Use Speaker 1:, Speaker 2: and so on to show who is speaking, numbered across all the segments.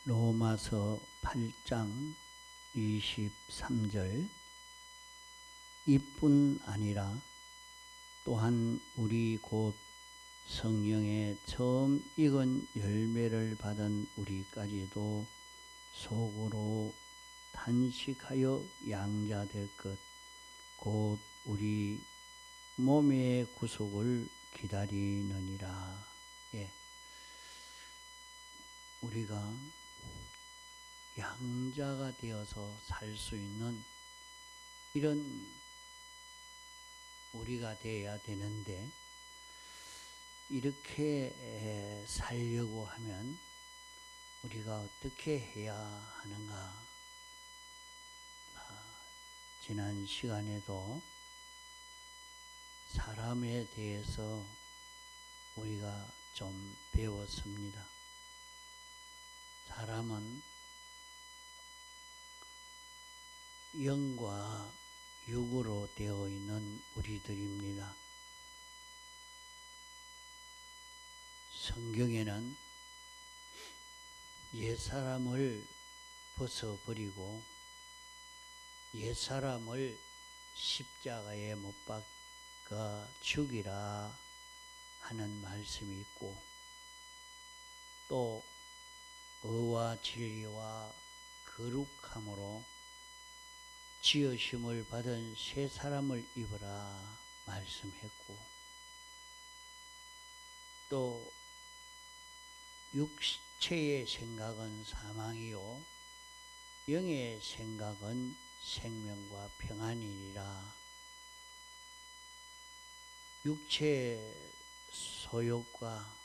Speaker 1: 로마서 8장 23절 이뿐 아니라 또한 우리 곧 성령의 처음 익은 열매를 받은 우리까지도 속으로 탄식하여 양자될 것 곧 우리 몸의 구속을 기다리느니라. 우리가 양자가 되어서 살 수 있는 이런 우리가 되어야 되는데, 이렇게 살려고 하면 우리가 어떻게 해야 하는가? 지난 시간에도 사람에 대해서 우리가 좀 배웠습니다. 사람은 영과 육으로 되어 있는 우리들입니다. 성경에는 옛사람을 벗어버리고 옛사람을 십자가에 못 박아 죽이라 하는 말씀이 있고, 또 의와 진리와 거룩함으로 지으심을 받은 새 사람을 입으라 말씀했고, 또 육체의 생각은 사망이요 영의 생각은 생명과 평안이니라. 육체의 소욕과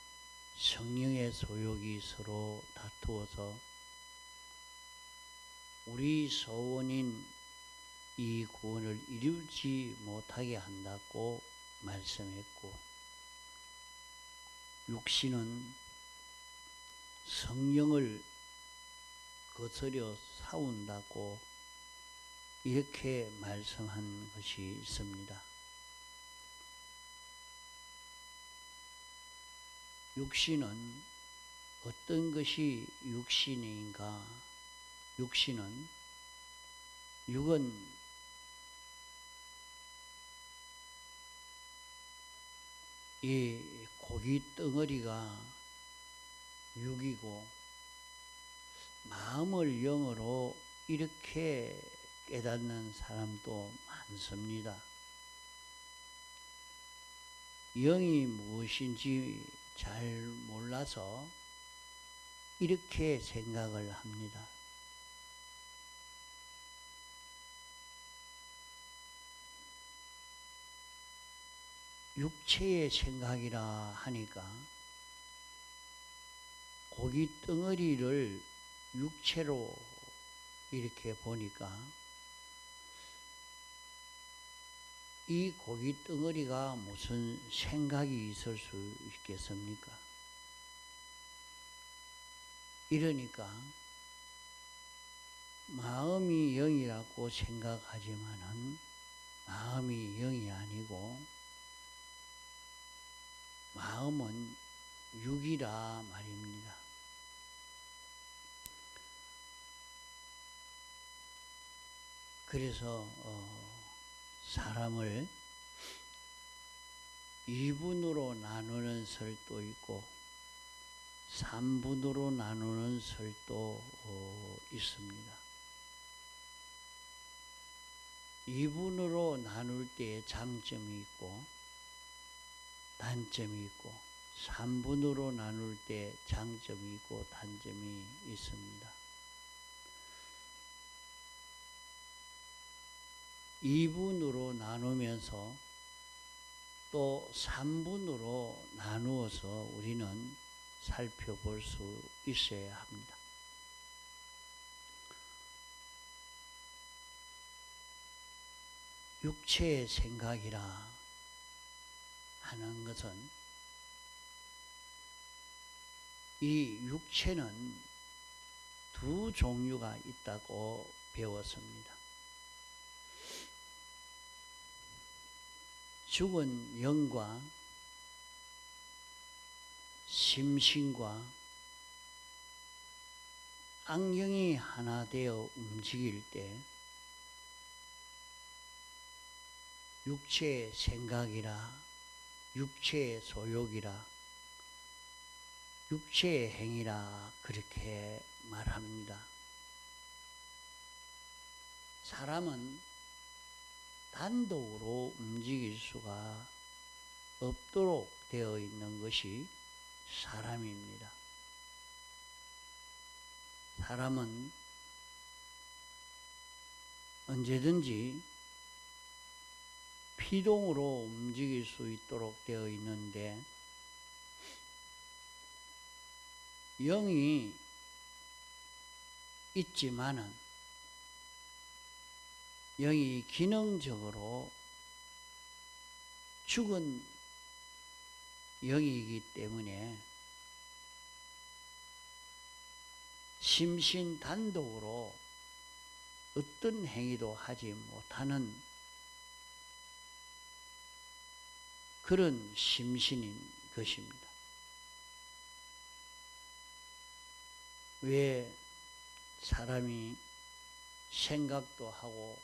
Speaker 1: 성령의 소욕이 서로 다투어서 우리 소원인 이 구원을 이루지 못하게 한다고 말씀했고, 육신은 성령을 거스려 싸운다고 이렇게 말씀한 것이 있습니다. 육신은 어떤 것이 육신인가? 육은 이 고기 덩어리가 육이고, 마음을 영으로 이렇게 깨닫는 사람도 많습니다. 영이 무엇인지 잘 몰라서 이렇게 생각을 합니다. 육체의 생각이라 하니까 고기 덩어리를 육체로 이렇게 보니까 이 고기 덩어리가 무슨 생각이 있을 수 있겠습니까? 이러니까 마음이 영이라고 생각하지만은 마음이 영이 아니고 마음은 육이라 말입니다. 그래서 사람을 2분으로 나누는 설도 있고 3분으로 나누는 설도 있습니다. 2분으로 나눌 때 장점이 있고 단점이 있고, 3분으로 나눌 때 장점이 있고 단점이 있습니다. 2분으로 나누면서 또 3분으로 나누어서 우리는 살펴볼 수 있어야 합니다. 육체의 생각이라 하는 것은 이 육체는 두 종류가 있다고 배웠습니다. 죽은 영과 심신과 악령이 하나 되어 움직일 때 육체의 생각이라, 육체의 소욕이라, 육체의 행위라 그렇게 말합니다. 사람은 단독으로 움직일 수가 없도록 되어 있는 것이 사람입니다. 사람은 언제든지 피동으로 움직일 수 있도록 되어 있는데 영이 있지만은 영이 기능적으로 죽은 영이기 때문에 심신 단독으로 어떤 행위도 하지 못하는 그런 심신인 것입니다. 왜 사람이 생각도 하고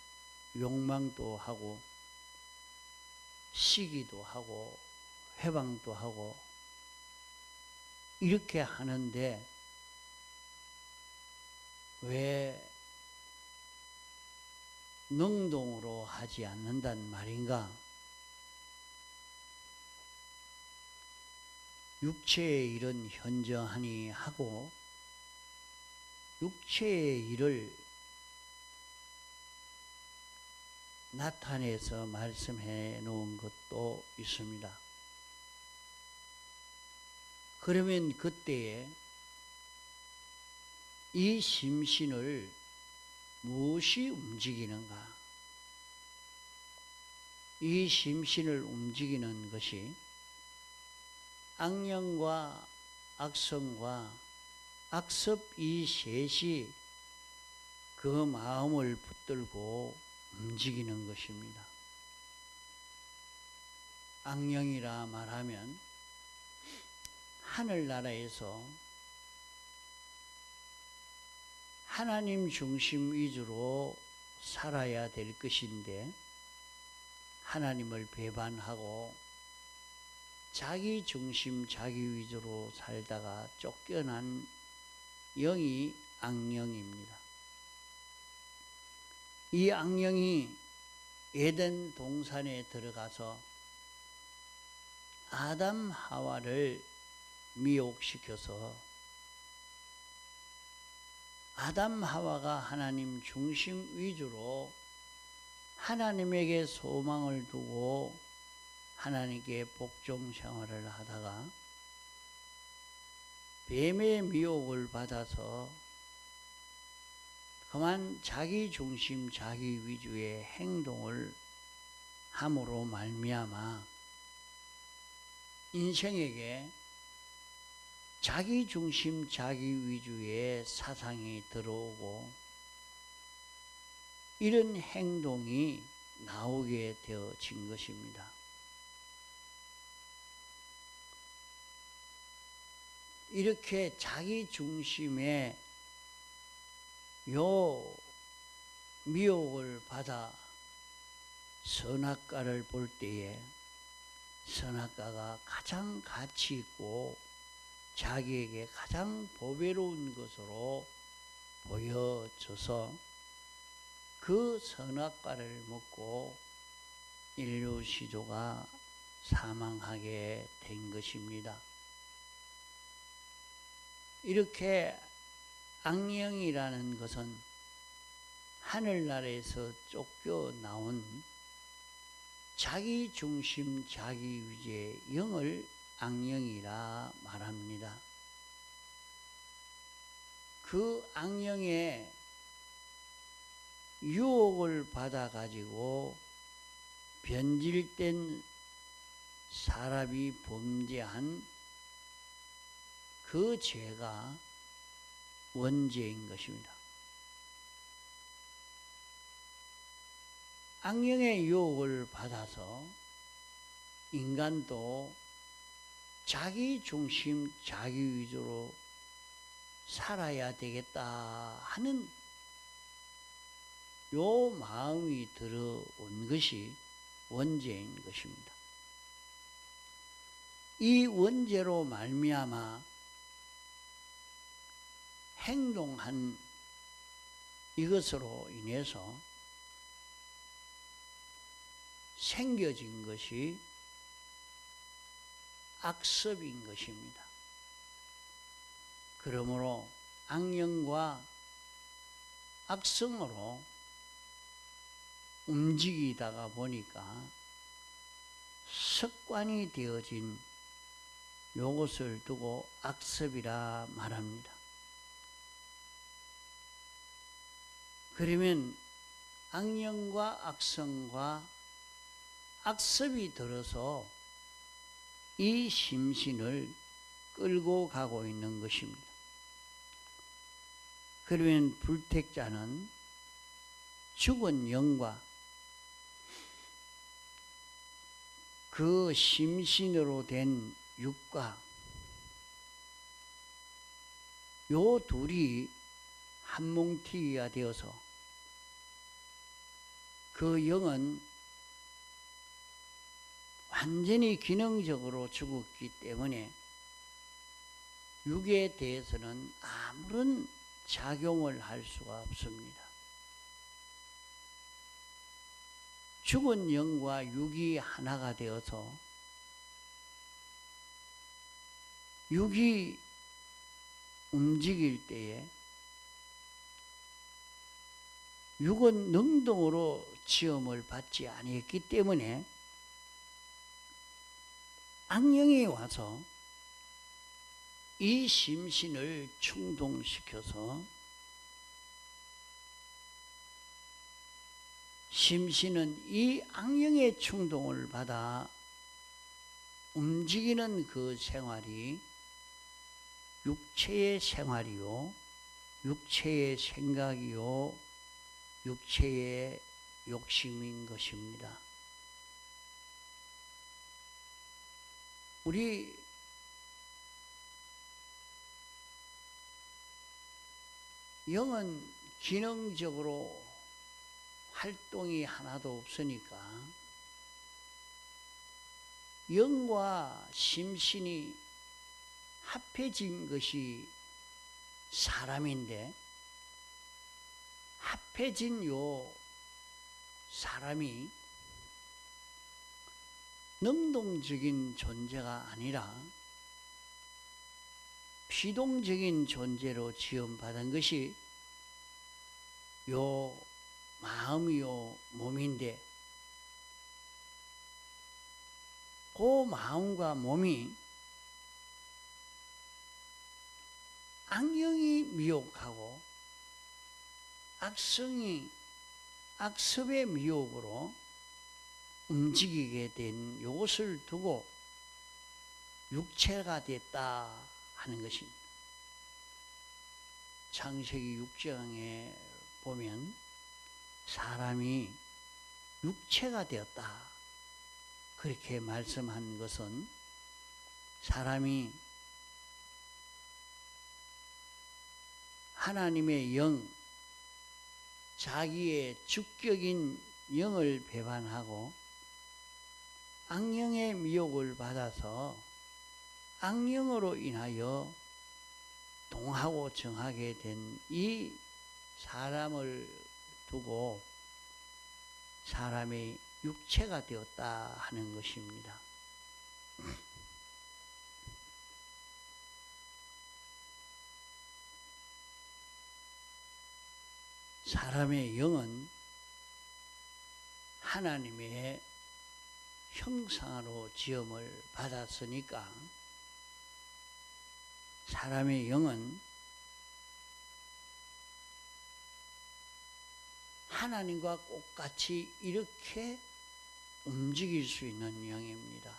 Speaker 1: 욕망도 하고 시기도 하고 회방도 하고 이렇게 하는데 왜 능동으로 하지 않는단 말인가? 육체의 일은 현저하니 하고 육체의 일을 나타내서 말씀해 놓은 것도 있습니다. 그러면 그때에 이 심신을 무엇이 움직이는가? 이 심신을 움직이는 것이 악령과 악성과 악습 이 셋이 그 마음을 붙들고 움직이는 것입니다. 악령이라 말하면 하늘나라에서 하나님 중심 위주로 살아야 될 것인데 하나님을 배반하고 자기 중심 자기 위주로 살다가 쫓겨난 영이 악령입니다. 이 악령이 에덴 동산에 들어가서 아담 하와를 미혹시켜서 아담 하와가 하나님 중심 위주로 하나님에게 소망을 두고 하나님께 복종 생활을 하다가 뱀의 미혹을 받아서 그만 자기 중심 자기 위주의 행동을 함으로 말미암아 인생에게 자기 중심 자기 위주의 사상이 들어오고 이런 행동이 나오게 되어진 것입니다. 이렇게 자기 중심의 요 미혹을 받아 선악과를 볼 때에 선악과가 가장 가치 있고 자기에게 가장 보배로운 것으로 보여져서 그 선악과를 먹고 인류 시조가 사망하게 된 것입니다. 이렇게 악령이라는 것은 하늘나라에서 쫓겨나온 자기 중심 자기 위주의 영을 악령이라 말합니다. 그 악령의 유혹을 받아가지고 변질된 사람이 범죄한 그 죄가 원죄인 것입니다. 악령의 유혹을 받아서 인간도 자기 중심 자기 위주로 살아야 되겠다 하는 요 마음이 들어온 것이 원죄인 것입니다. 이 원죄로 말미암아 행동한 이것으로 인해서 생겨진 것이 악습인 것입니다. 그러므로 악령과 악성으로 움직이다가 보니까 습관이 되어진 요것을 두고 악습이라 말합니다. 그러면 악령과 악성과 악습이 들어서 이 심신을 끌고 가고 있는 것입니다. 그러면 불택자는 죽은 영과 그 심신으로 된 육과 요 둘이 한뭉티가 되어서 그 영은 완전히 기능적으로 죽었기 때문에 육에 대해서는 아무런 작용을 할 수가 없습니다. 죽은 영과 육이 하나가 되어서 육이 움직일 때에 육은 능동으로 지음을 받지 아니했기 때문에 악령이 와서 이 심신을 충동시켜서 심신은 이 악령의 충동을 받아 움직이는 그 생활이 육체의 생활이요, 육체의 생각이요, 육체의 욕심인 것입니다. 우리 영은 기능적으로 활동이 하나도 없으니까 영과 심신이 합해진 것이 사람인데 합해진 요 사람이 능동적인 존재가 아니라 피동적인 존재로 지음받은 것이 요 마음이요 몸인데 그 마음과 몸이 악령이 미혹하고 악성이 악습의 미혹으로 움직이게 된 이것을 두고 육체가 됐다 하는 것입니다. 창세기 6장에 보면 사람이 육체가 되었다 그렇게 말씀한 것은 사람이 하나님의 영, 자기의 주격인 영을 배반하고 악령의 미혹을 받아서 악령으로 인하여 동하고 정하게 된 이 사람을 두고 사람의 육체가 되었다 하는 것입니다. 사람의 영은 하나님의 형상으로 지음을 받았으니까 사람의 영은 하나님과 똑같이 이렇게 움직일 수 있는 영입니다.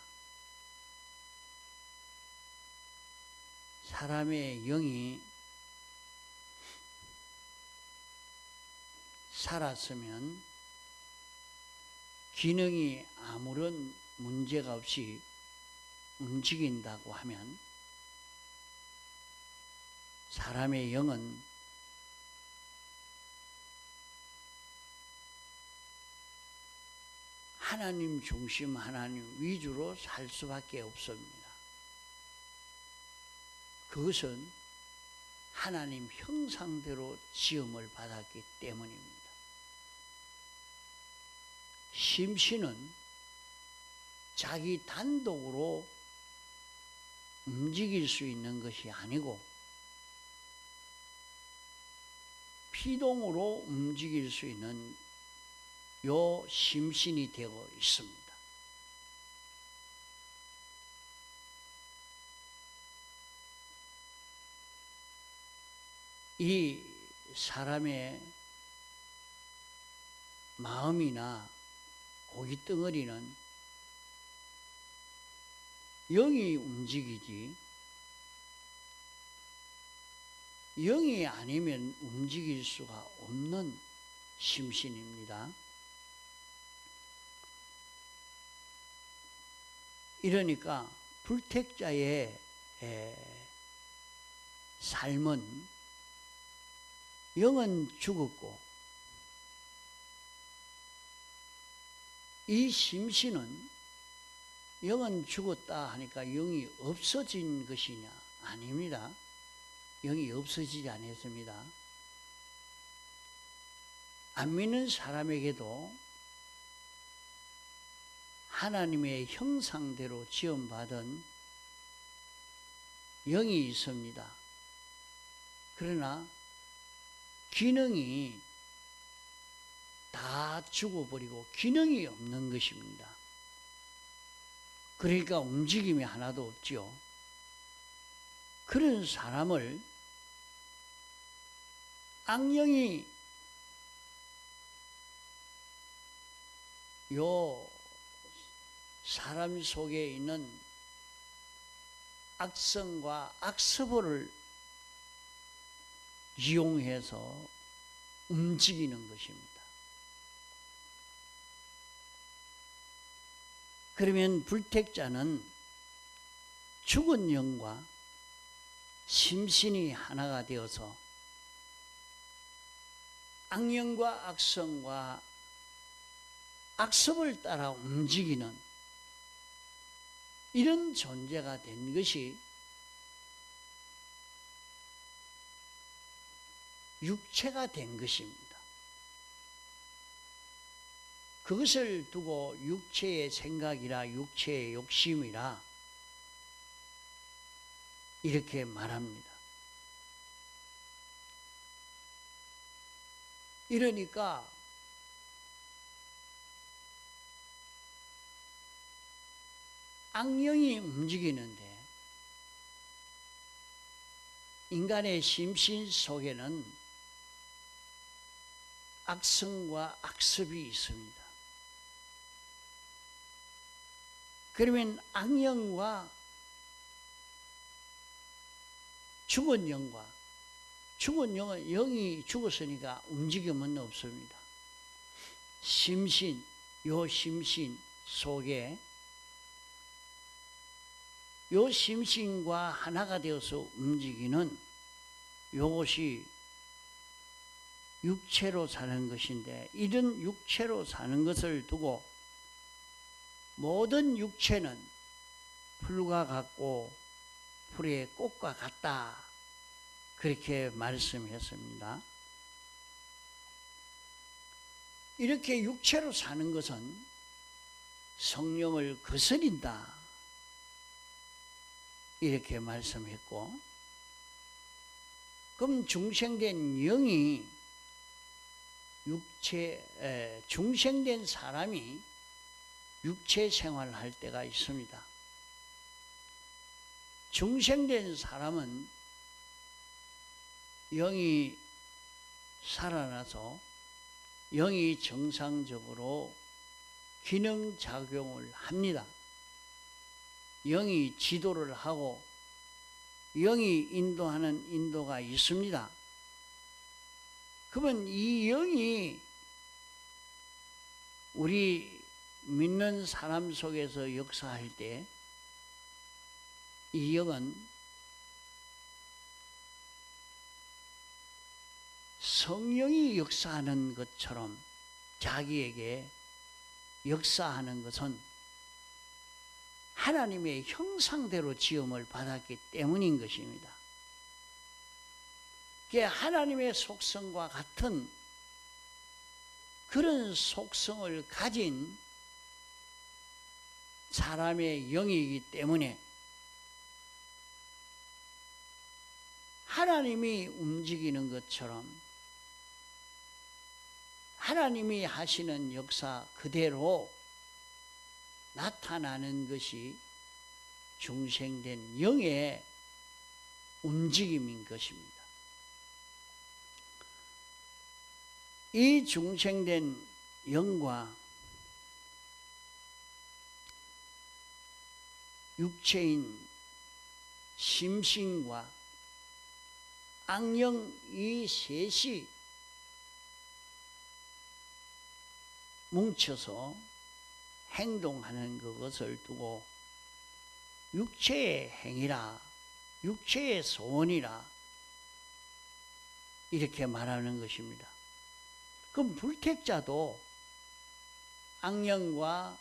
Speaker 1: 사람의 영이 살았으면 기능이 아무런 문제가 없이 움직인다고 하면 사람의 영은 하나님 중심, 하나님 위주로 살 수밖에 없습니다. 그것은 하나님 형상대로 지음을 받았기 때문입니다. 심신은 자기 단독으로 움직일 수 있는 것이 아니고 피동으로 움직일 수 있는 요 심신이 되고 있습니다. 이 사람의 마음이나 고깃덩어리는 영이 움직이지 영이 아니면 움직일 수가 없는 심신입니다. 이러니까 불택자의 삶은 영은 죽었고 이 심신은 영은 죽었다 하니까 영이 없어진 것이냐? 아닙니다. 영이 없어지지 않았습니다. 안 믿는 사람에게도 하나님의 형상대로 지음받은 영이 있습니다. 그러나 기능이 다 죽어버리고 기능이 없는 것입니다. 그러니까 움직임이 하나도 없죠. 그런 사람을 악령이 요 사람 속에 있는 악성과 악습을 이용해서 움직이는 것입니다. 그러면 불택자는 죽은 영과 심신이 하나가 되어서 악령과 악성과 악습을 따라 움직이는 이런 존재가 된 것이 육체가 된 것입니다. 그것을 두고 육체의 생각이라 육체의 욕심이라 이렇게 말합니다. 이러니까 악령이 움직이는데 인간의 심신 속에는 악성과 악습이 있습니다. 그러면 악령과 죽은 영과 죽은 영은 영이 죽었으니까 움직임은 없습니다. 심신, 요 심신 속에 요 심신과 하나가 되어서 움직이는 요것이 육체로 사는 것인데 이런 육체로 사는 것을 두고 모든 육체는 풀과 같고 풀의 꽃과 같다 그렇게 말씀했습니다. 이렇게 육체로 사는 것은 성령을 거스린다 이렇게 말씀했고 그럼 중생된 영이 중생된 사람이 육체 생활을 할 때가 있습니다. 중생된 사람은 영이 살아나서 영이 정상적으로 기능작용을 합니다. 영이 지도를 하고 영이 인도하는 인도가 있습니다. 그러면 이 영이 우리 믿는 사람 속에서 역사할 때 이 영은 성령이 역사하는 것처럼 자기에게 역사하는 것은 하나님의 형상대로 지음을 받았기 때문인 것입니다. 그게 하나님의 속성과 같은 그런 속성을 가진 사람의 영이기 때문에 하나님이 움직이는 것처럼 하나님이 하시는 역사 그대로 나타나는 것이 중생된 영의 움직임인 것입니다. 이 중생된 영과 육체인 심신과 악령 이 셋이 뭉쳐서 행동하는 그것을 두고 육체의 행위라, 육체의 소원이라 이렇게 말하는 것입니다. 그럼 불택자도 악령과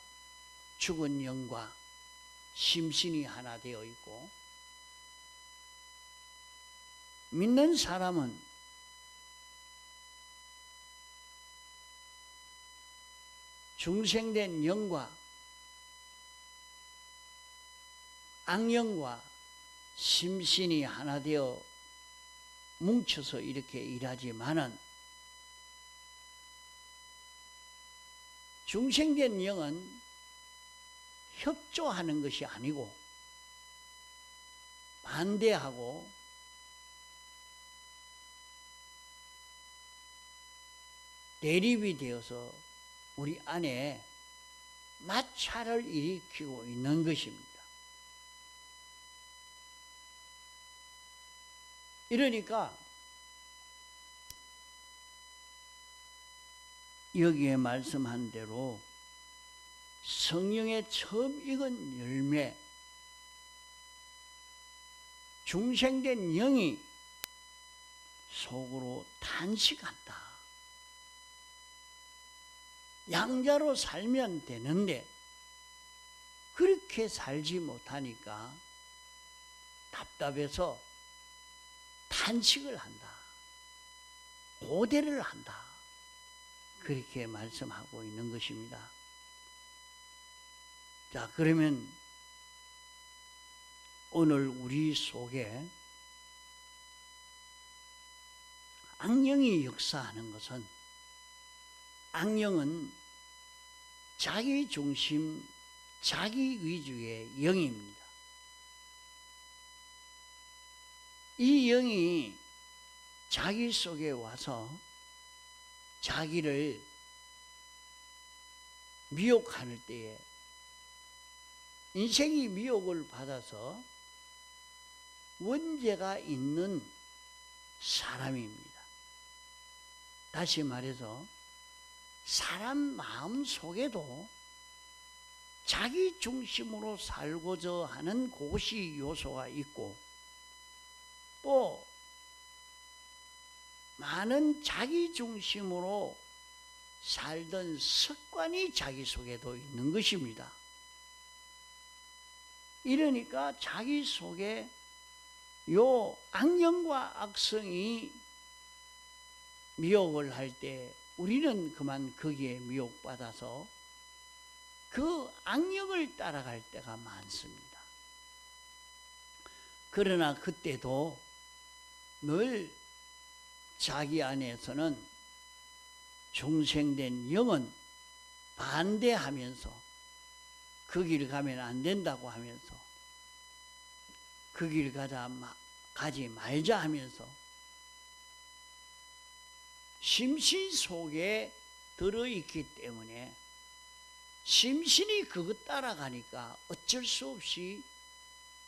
Speaker 1: 죽은 영과 심신이 하나 되어 있고, 믿는 사람은 중생된 영과 악령과 심신이 하나 되어 뭉쳐서 이렇게 일하지만은 중생된 영은 협조하는 것이 아니고 반대하고 대립이 되어서 우리 안에 마찰을 일으키고 있는 것입니다. 이러니까 여기에 말씀한 대로 성령의 처음 익은 열매, 중생된 영이 속으로 탄식한다. 양자로 살면 되는데 그렇게 살지 못하니까 답답해서 탄식을 한다. 고대를 한다. 그렇게 말씀하고 있는 것입니다. 자, 그러면 오늘 우리 속에 악령이 역사하는 것은, 악령은 자기 중심, 자기 위주의 영입니다. 이 영이 자기 속에 와서 자기를 미혹할 때에 인생이 미혹을 받아서 원죄가 있는 사람입니다. 다시 말해서 사람 마음 속에도 자기 중심으로 살고자 하는 그것이 요소가 있고, 또 많은 자기 중심으로 살던 습관이 자기 속에도 있는 것입니다. 이러니까 자기 속에 요 악령과 악성이 미혹을 할 때 우리는 그만 거기에 미혹받아서 그 악령을 따라갈 때가 많습니다. 그러나 그때도 늘 자기 안에서는 중생된 영은 반대하면서 그 길 가면 안 된다고 하면서 그 길 가지 말자 하면서 심신 속에 들어있기 때문에 심신이 그것 따라가니까 어쩔 수 없이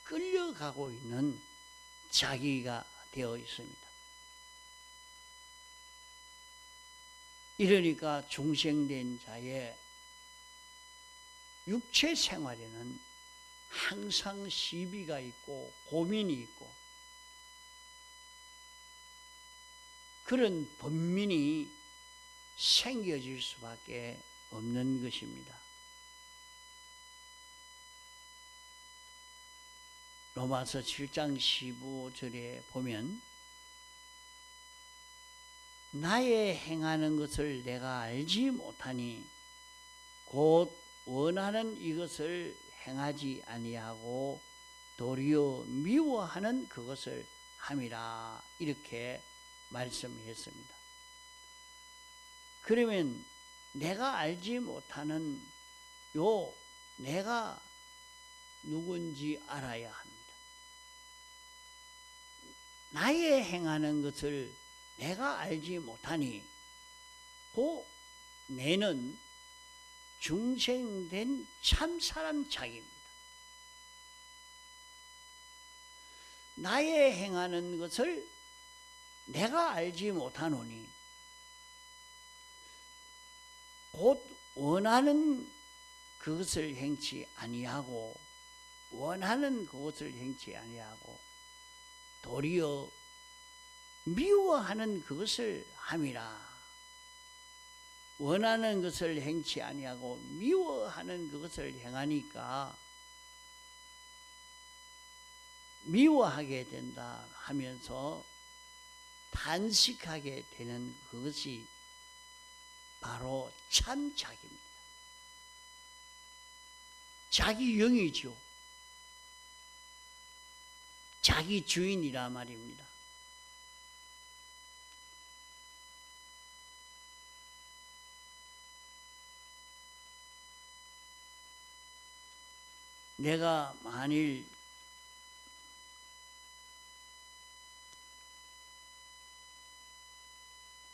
Speaker 1: 끌려가고 있는 자기가 되어 있습니다. 이러니까 중생된 자의 육체 생활에는 항상 시비가 있고 고민이 있고, 그런 번민이 생겨질 수밖에 없는 것입니다. 로마서 7장 15절에 보면 나의 행하는 것을 내가 알지 못하니 곧 원하는 이것을 행하지 아니하고 도리어 미워하는 그것을 함이라, 이렇게 말씀했습니다. 그러면 내가 알지 못하는 내가 누군지 알아야 합니다. 나의 행하는 것을 내가 알지 못하니 내는 중생된 참사람 자기입니다. 나의 행하는 것을 내가 알지 못하노니 곧 원하는 그것을 행치 아니하고 도리어 미워하는 그것을 함이라. 원하는 것을 행치 아니하고 미워하는 그것을 행하니까 미워하게 된다 하면서 탄식하게 되는 그것이 바로 참 자기입니다. 자기 영이죠. 자기 주인이라 말입니다. 내가 만일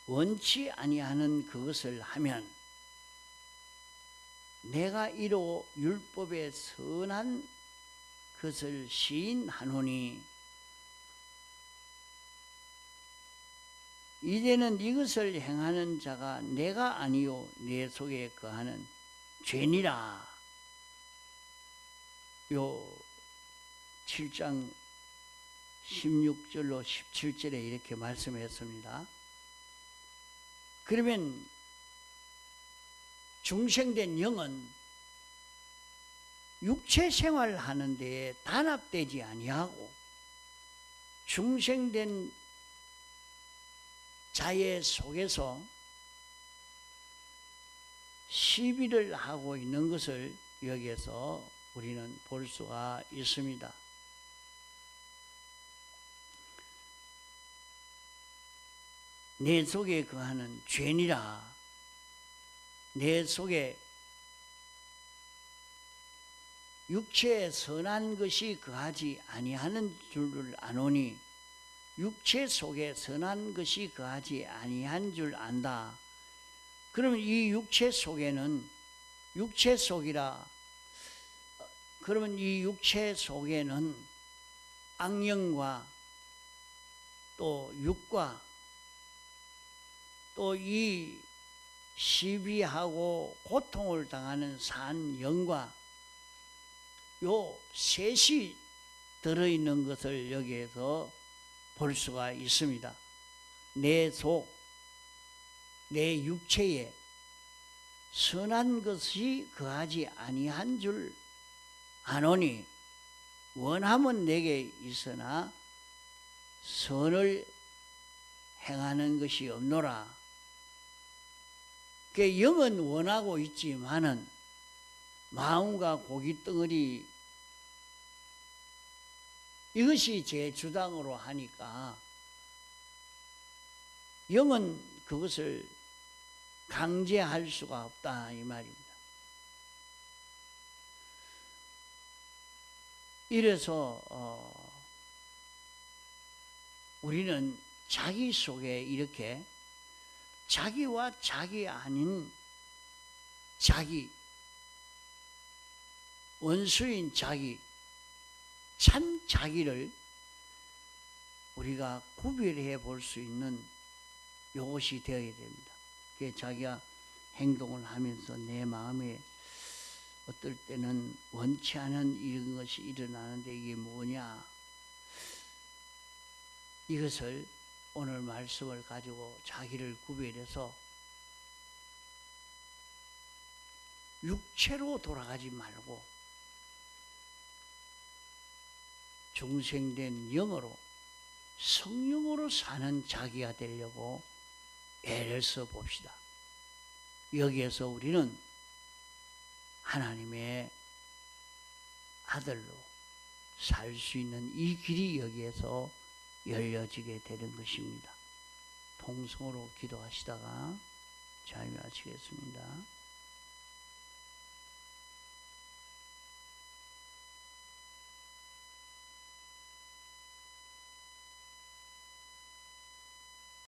Speaker 1: 원치 아니하는 그것을 하면 내가 이로 율법의 선한 것을 시인하노니 이제는 이것을 행하는 자가 내가 아니요 내 속에 거하는 죄니라. 요 7장 16절로 17절에 이렇게 말씀했습니다. 그러면 중생된 영은 육체 생활하는 데에 단합되지 아니하고 중생된 자의 속에서 시비를 하고 있는 것을 여기에서 우리는 볼 수가 있습니다. 내 속에 거하는 죄니라. 내 속에 육체에 선한 것이 거하지 아니하는 줄을 아노니 육체 속에 선한 것이 거하지 아니한 줄 안다. 그러면 이 육체 속에는 그러면 이 육체 속에는 악령과 또 육과 또 이 시비하고 고통을 당하는 산 영과 요 셋이 들어있는 것을 여기에서 볼 수가 있습니다. 내 속, 내 육체에 선한 것이 거하지 아니한 줄 아노니 원함은 내게 있으나 선을 행하는 것이 없노라. 그 영은 원하고 있지만은 마음과 고깃덩어리 이것이 제 주장으로 하니까 영은 그것을 강제할 수가 없다 이 말입니다. 이래서 우리는 자기 속에 이렇게 자기와 자기 아닌 자기, 원수인 자기, 참 자기를 우리가 구별해 볼 수 있는 요것이 되어야 됩니다. 그게 자기가 행동을 하면서 내 마음에 어떨 때는 원치 않은 이런 것이 일어나는데 이게 뭐냐? 이것을 오늘 말씀을 가지고 자기를 구별해서 육체로 돌아가지 말고 중생된 영으로 성령으로 사는 자기가 되려고 애를 써 봅시다. 여기에서 우리는 하나님의 아들로 살 수 있는 이 길이 여기에서 열려지게 되는 것입니다. 통성으로 기도하시다가 자유하시겠습니다.